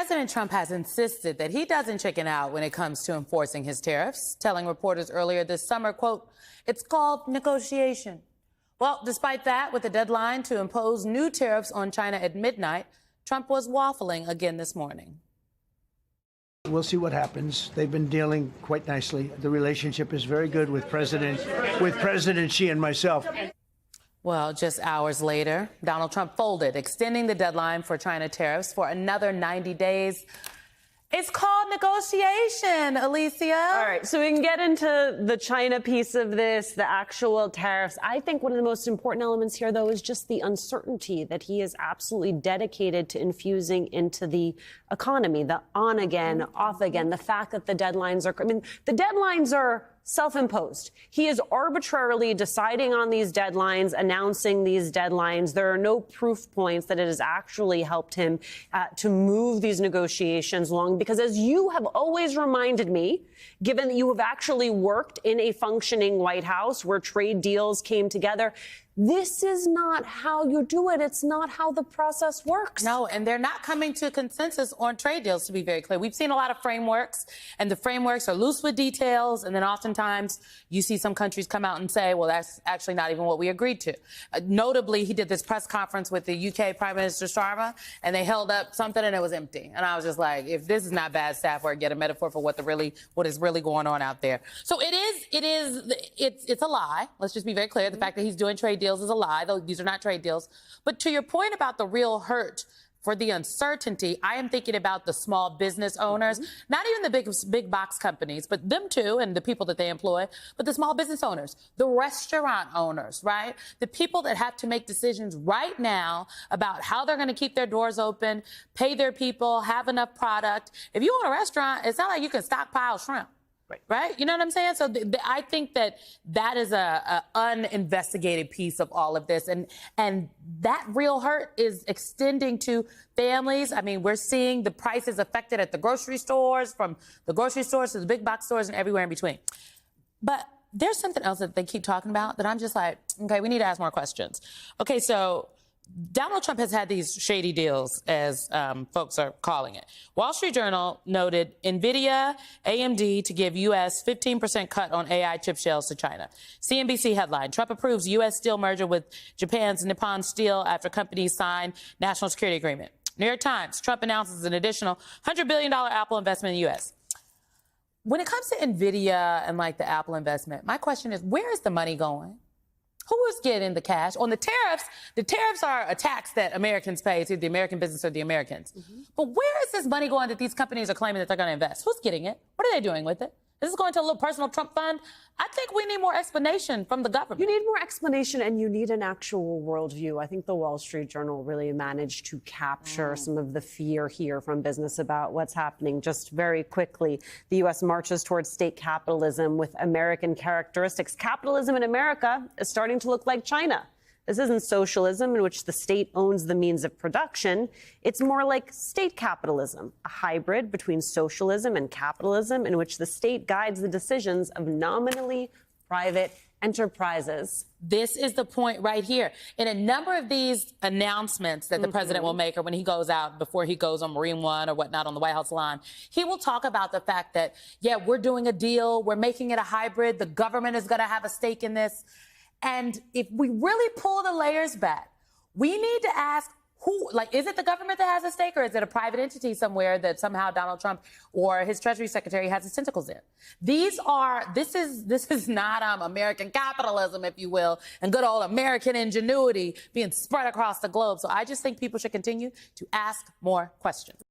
President Trump has insisted that he doesn't chicken out when it comes to enforcing his tariffs, telling reporters earlier this summer, quote, "It's called negotiation." Well, despite that, with the deadline to impose new tariffs on China at midnight, Trump was waffling again this morning. We'll see what happens. They've been dealing quite nicely. The relationship is very good with President Xi and myself. Well, just hours later, Donald Trump folded, extending the deadline for China tariffs for another 90 days. It's called negotiation, Alicia. All right, so we can get into the China piece of this, the actual tariffs. I think one of the most important elements here, though, is just the uncertainty that he is absolutely dedicated to infusing into the economy, the on again, off again, the fact that the deadlines are, the deadlines are self-imposed. He is arbitrarily deciding on these deadlines, announcing these deadlines. There are no proof points that it has actually helped him to move these negotiations along. Because as you have always reminded me, given that you have actually worked in a functioning White House where trade deals came together, this is not how you do it. It's not how the process works. No, and they're not coming to a consensus on trade deals, to be very clear. We've seen a lot of frameworks, and the frameworks are loose with details, and then oftentimes you see some countries come out and say, well, that's actually not even what we agreed to. Notably, he did this press conference with the UK Prime Minister Starmer, and they held up something and it was empty. And I was just like, if this is not bad staff work, get a metaphor for what is really going on out there. So it's a lie. Let's just be very clear. The fact that he's doing trade deals is a lie, though these are not trade deals. But to your point about the real hurt for the uncertainty, I am thinking about the small business owners, not even the big box companies, but them too, and the people that they employ, but the small business owners, the restaurant owners, right? The people that have to make decisions right now about how they're going to keep their doors open, pay their people, have enough product. If you own a restaurant, it's not like you can stockpile shrimp. Right? You know what I'm saying? So I think that is a uninvestigated piece of all of this. And that real hurt is extending to families. I mean, we're seeing the prices affected at the grocery stores, from the grocery stores to the big box stores and everywhere in between. But there's something else that they keep talking about that I'm just like, okay, we need to ask more questions. Okay, so Donald Trump has had these shady deals, as folks are calling it. Wall Street Journal noted NVIDIA, AMD to give U.S. 15% cut on AI chip sales to China. CNBC headline, Trump approves U.S. steel merger with Japan's Nippon Steel after companies sign national security agreement. New York Times, Trump announces an additional $100 billion Apple investment in the U.S. When it comes to NVIDIA and like the Apple investment, my question is, where is the money going? Who is getting the cash? On the tariffs are a tax that Americans pay, to the American business or the Americans. But where is this money going that these companies are claiming that they're going to invest? Who's getting it? What are they doing with it? Is this going to a little personal Trump fund? I think we need more explanation from the government. You need more explanation, and you need an actual worldview. I think the Wall Street Journal really managed to capture some of the fear here from business about what's happening. Just very quickly, the U.S. marches towards state capitalism with American characteristics. Capitalism in America is starting to look like China. This isn't socialism in which the state owns the means of production. It's more like state capitalism, a hybrid between socialism and capitalism in which the state guides the decisions of nominally private enterprises. This is the point right here. In a number of these announcements that the president will make, or when he goes out before he goes on Marine One or whatnot on the White House lawn, he will talk about the fact that, yeah, we're doing a deal. We're making it a hybrid. The government is going to have a stake in this. And if we really pull the layers back, we need to ask who, like, is it the government that has a stake, or is it a private entity somewhere that somehow Donald Trump or his Treasury Secretary has his tentacles in? This is not American capitalism, if you will, and good old American ingenuity being spread across the globe. So I just think people should continue to ask more questions.